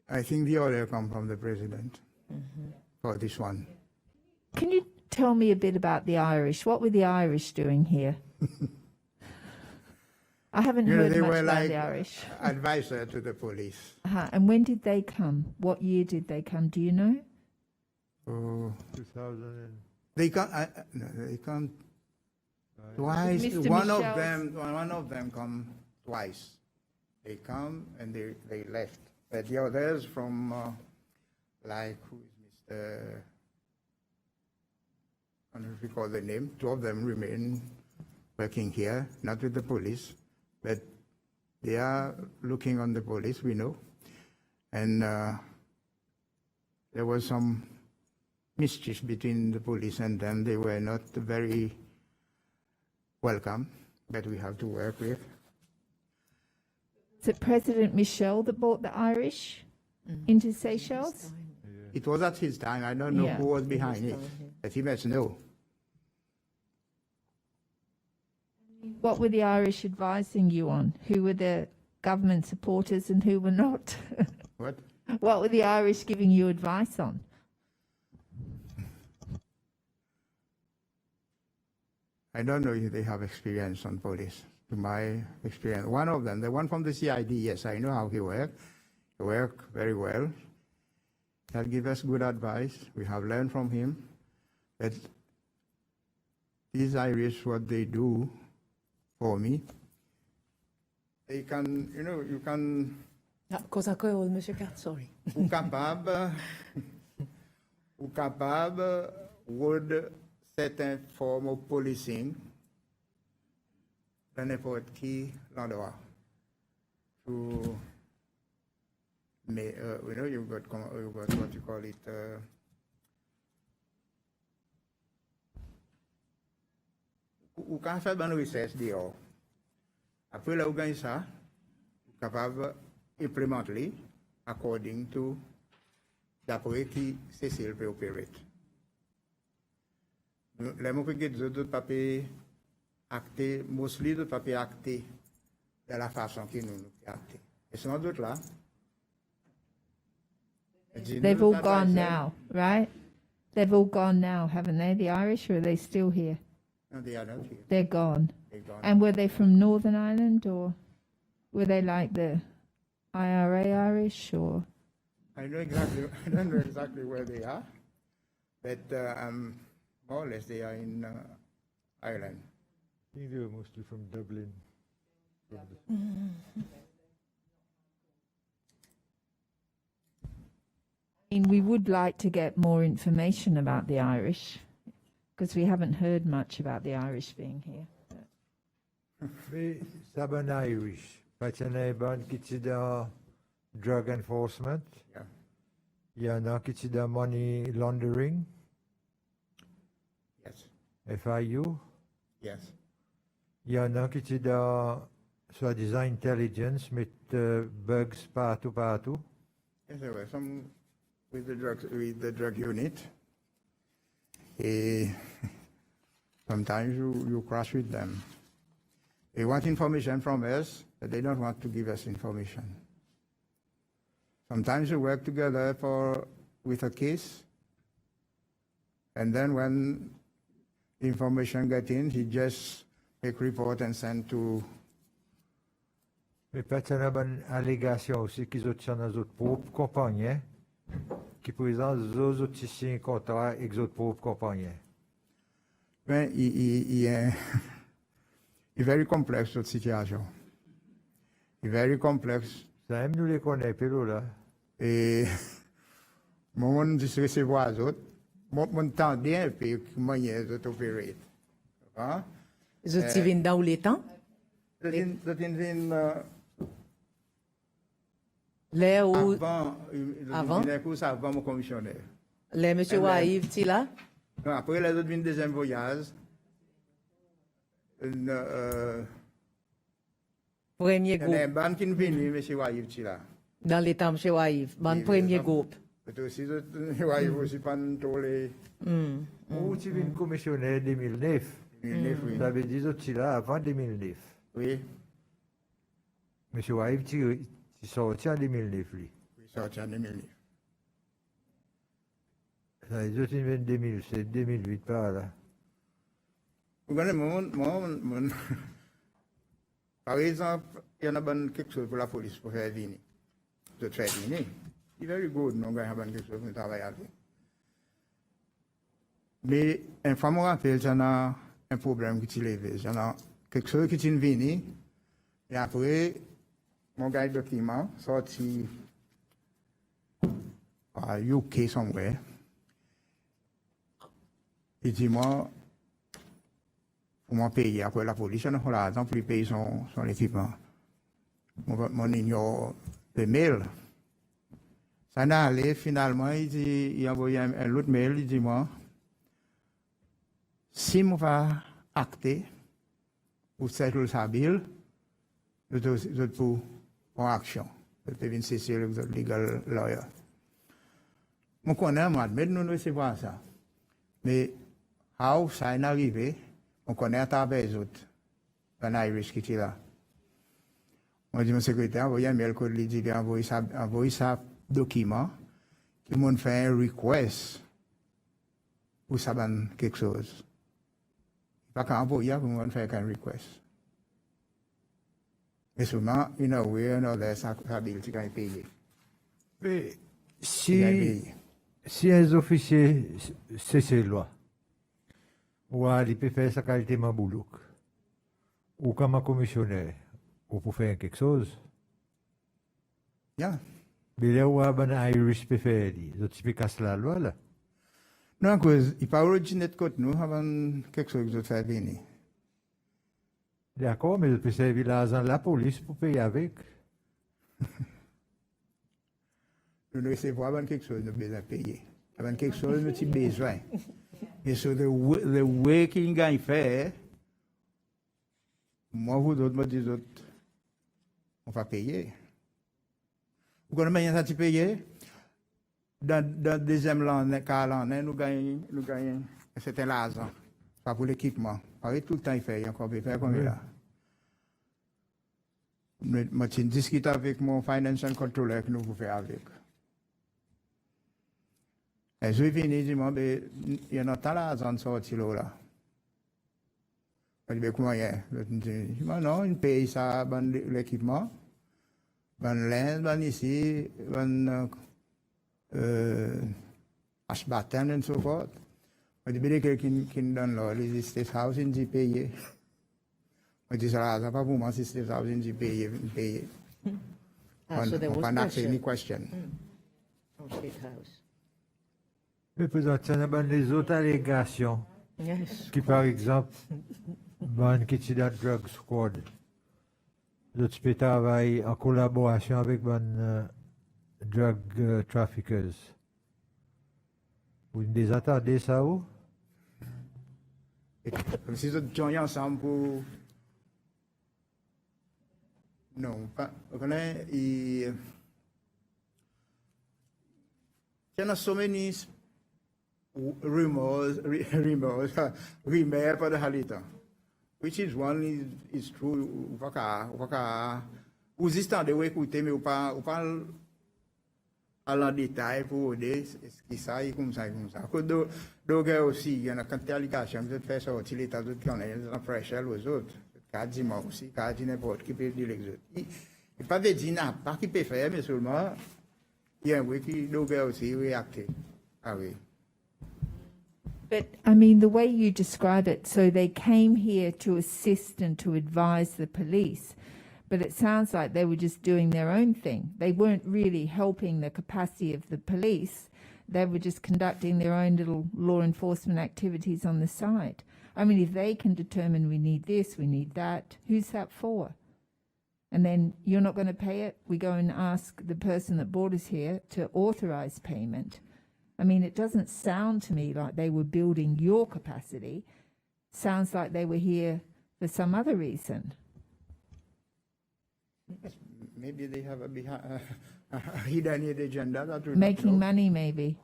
I think the order come from the president for this one. Can you tell me a bit about the Irish? What were the Irish doing here? I haven't heard they much were about like the Irish. advisor to the police. And when did they come? What year did they come? Do you know? Oh, 2000. they come. No, they come twice. Mr. One Michel's- of them come twice. They come and they left. But the others from like who is Mr. I don't know if you call the name. Two of them remain working here, not with the police, but they are looking on the police. We know, and there was some mischief between the police and them. They were not very welcome, but we have to work with. Is it President Michel that brought the Irish into Seychelles? It was at his time. I don't know Yeah. who was behind it, but he must know. What were the Irish advising you on? Who were the government supporters and who were not? What? What were the Irish giving you advice on? I don't know if they have experience on police. To my experience, one of them, the one from the CID, yes, I know how he works. He works very well. He'll give us good advice. We have learned from him. But these Irish, what they do for me, they can, you can, Cause encore, Monsieur Cat, sorry. ou capable would certain form of policing dans n'importe qui l'endroit. Mais, you've got what you call it, ou quand fait une recherche dehors. Après, là, vous gagnez ça, vous êtes capable d'implémenter, according to d'après qui Cécile peut opérer. Les mots que d'autres papiers actés, mostly d'autres papiers actés de la façon que nous actés. Et sans doute là. They've all gone now, right? They've all gone now, haven't they? The Irish, or are they still here? No, they are not here. They're gone. They're gone. And were they from Northern Ireland, or were they like the IRA Irish, or? I don't know exactly where they are, but more or less they are in Ireland. I think they were mostly from Dublin. We would like to get more information about the Irish, because we haven't heard much about the Irish being here. Mais ça ben Irish. Parce qu'il y en a bon qui sont dans drug enforcement. Yeah. Il y en a qui sont dans money laundering, Yes. FIU. Yes. Il y en a qui sont dans soi-disant intelligence, mettre bugs partout. Yes, there were some with the drug unit. And sometimes you cross with them. They want information from us, but they don't want to give us information. Sometimes we work together with a case, and then when the information gets in, he just make report and send to. Mais peut-être qu'il y a une allégation aussi qu'ils ont dans notre propre compagnie, qui présentent aux autres signes contrats avec les autres propres compagnies. Ben, il est very complexe cette situation. Il est very complexe. Ça aime nous les connaître, là. Et moi, je dis recevoir les autres. Moi, je tente bien, puis comment les autres opèrent. Les autres viennent dans les temps? Les ou avant mon commissionnaire. les monsieur Waïv, tu là? Non, après, les autres viennent deuxième voyage. Premier Il y a un groupe. ban qui vient, monsieur Waïv, là. Dans les temps, monsieur Waïv. Ban premier groupe. C'est aussi, Waïv aussi, pas tous les. Ou tu viens commissionnaire 2009. 2009, oui. Ça veut dire que tu là avant 2009. Oui, Monsieur Waïv, tu sorti en 2009, lui. oui, sorti en 2009. Ça veut dire que tu viens 2007, 2008 par là. Vous connaissez, par exemple, il y en a quelque chose pour la police pour faire venir. De faire venir. C'est very good, non, il y a quelque chose pour travailler avec. Mais, une fois, je me rappelle, il y a un problème qui s'est levé. Il y a quelque chose qui est venu. Et après, mon gars de document sorti à UK somewhere. Il dit, moi, pour m'en payer après la police, on a l'argent pour lui payer son équipement. Mon ignore le mail. Ça n'a allé, finalement, il a envoyé un autre mail, il dit, moi, si je vais acter pour settle sa bill, je vais pour action. Je vais venir cesser le legal lawyer. Je connais, moi, mais nous ne recevons ça. Mais, how ça est arrivé, on connaît à travers les autres, un Irish qui est là. On dit, mon secrétaire, envoyé un mail que lui dit, envoyé ça document, qui m'a fait un request pour savoir quelque chose. Pas qu'à envoyer pour moi faire un request. Mais souvent, in a way or another, ça bill qui est payé. Mais Qui est payé. si un officier, c'est loi, ou il peut faire sa qualité de boulot, ou comme un commissionnaire, ou pour faire quelque chose, Yeah. mais là où un Irish peut faire, tu peux casser la loi là. Non, cause il pas originaire de côté nous avant quelque chose de faire venir. D'accord, mais tu peux servir l'argent de la police pour payer avec. Nous ne recevons avant quelque chose de besoin de payer. Avant quelque chose de besoin. Et so the way qu'il gagne fait, moi vous d'autres me dites on va payer. Vous Pour qu'on ait un payé, dans le deuxième l'année, nous gagnons, c'était l'argent. Pas pour l'équipement. Pas tout le temps, il fait encore faire comme ça. Je discute avec mon financial controller que nous pouvons faire avec. Et je viens et je dis, il y a tant d'argent de sortir là. Je dis, comment il y a? Je dis, non, il paye ça, l'équipement, linge, ici, Ashbatan and so forth. Je dis, il y a quelqu'un qui donne là, les State House, il dit payer. Je dis, ça va pas pour moi, si State House, il dit payer. So there On was n'a pas ask any pressure. question. Oh, State House. Mais peut-être les autres allégations, Yes. qui par exemple, ban qui est dans Drug Squad, l'autre peut travailler en collaboration avec ban drug traffickers. Vous les attendez ça où? Comme si nous joignons ensemble pour. Non, pas. Vous connaissez, il y a so many rumors for the Halita, which is one is true. Vous de écouter, mais vous pas aller en détail pour aider ce qui ça et comme ça. Donc aussi, il y a une quantité d'allégations de faire sortir l'État de connaître la pression aux autres. Quand moi aussi, quand n'importe qui peut dire les autres. Il pas de dire pas qui peut faire, mais seulement il y a un oui qui doit aussi réacter. Ah oui. But I mean, the way you describe it, so they came here to assist and to advise the police, but it sounds like they were just doing their own thing. They weren't really helping the capacity of the police. They were just conducting their own little law enforcement activities on the side. I mean, if they can determine we need this, we need that, who's that for? And then you're not going to pay it? We go and ask the person that brought us here to authorize payment. I mean, it doesn't sound to me like they were building your capacity. Sounds like they were here for some other reason. Maybe they have a hidden agenda that we Making don't know. money, maybe.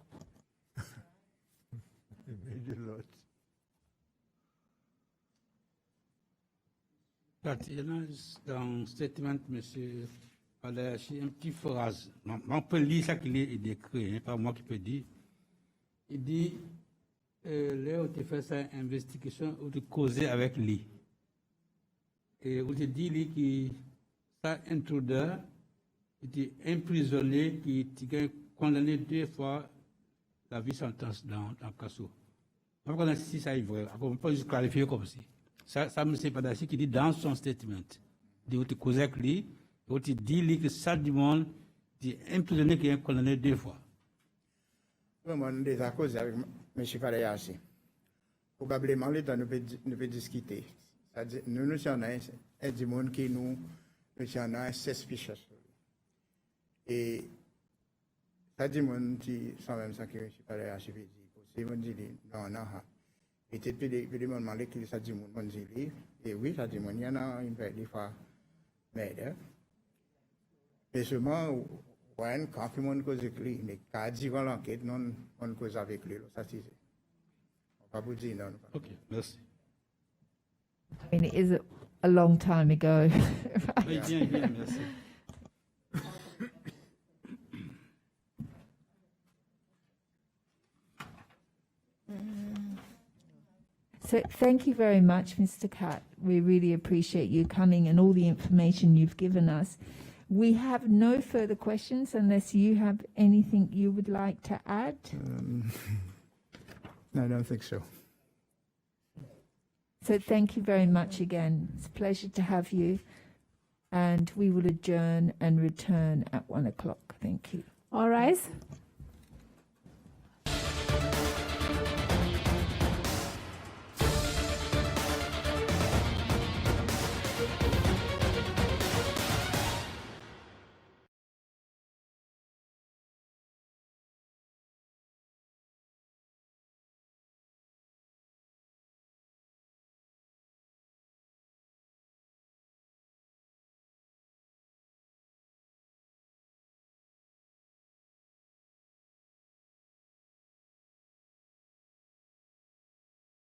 Il y en a dans le statement, M. Palachi, une petite phrase. On peut lire ça qu'il est décrit, pas moi qui peux dire. Il dit, là, on a fait sa investigation, on a causé avec lui. Et on a dit lui qui, ça, intrudeur, il était emprisonné, qui était condamné 2 fois la vie sentence dans le casso. On va si ça est vrai. On ne peut pas juste clarifier comme ça. Ça, M. Padachi qui dit dans son statement, il dit cause avec lui, il dit que ça du monde, il est emprisonné qui est condamné 2 fois. Vraiment, nous avons causé avec M. Padachi. Probablement, l'État nous peut discuter. Nous sommes un monde qui nous sommes suspicious. Et ça dit monde qui sans même ça que M. Padachi veut dire. C'est mon dit non, non. Et puis, les gens demandent qui ça dit mon dit. Et oui, ça dit mon, il y en a une des fois. Mais seulement, quand tout le monde cause avec lui, mais quand il dit qu'on l'enquête, non, on cause avec lui. Ça, c'est. On ne va pas vous dire non. Ok, merci. I mean, it is a long time ago. Oui, bien, merci. So thank you very much, Mr. Catt. We really appreciate you coming and all the information you've given us. We have no further questions unless you have anything you would like to add. I don't think so. So thank you very much again. It's a pleasure to have you. And we will adjourn and return at 1 o'clock. Thank you. All rise.